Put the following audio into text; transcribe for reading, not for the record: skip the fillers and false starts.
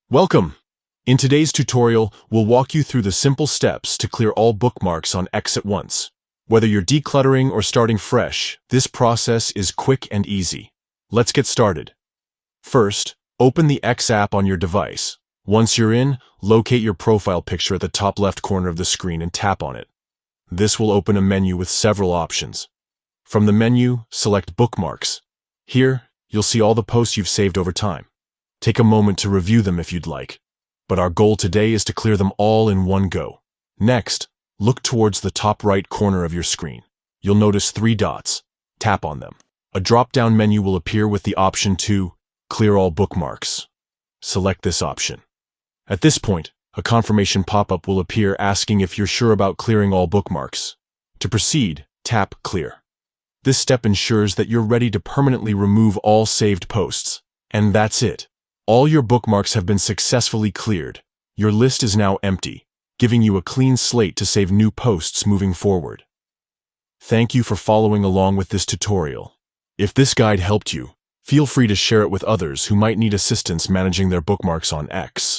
Welcome! In today's tutorial, we'll walk you through the simple steps to clear all bookmarks on X at once. Whether you're decluttering or starting fresh, this process is quick and easy. Let's get started. First, open the X app on your device. Once you're in, locate your profile picture at the top left corner of the screen and tap on it. This will open a menu with several options. From the menu, select Bookmarks. Here, you'll see all the posts you've saved over time. Take a moment to review them if you'd like, but our goal today is to clear them all in one go. Next, look towards the top right corner of your screen. You'll notice 3 dots. Tap on them. A drop-down menu will appear with the option to clear all bookmarks. Select this option. At this point, a confirmation pop-up will appear asking if you're sure about clearing all bookmarks. To proceed, tap Clear. This step ensures that you're ready to permanently remove all saved posts. And that's it. All your bookmarks have been successfully cleared. Your list is now empty, giving you a clean slate to save new posts moving forward. Thank you for following along with this tutorial. If this guide helped you, feel free to share it with others who might need assistance managing their bookmarks on X.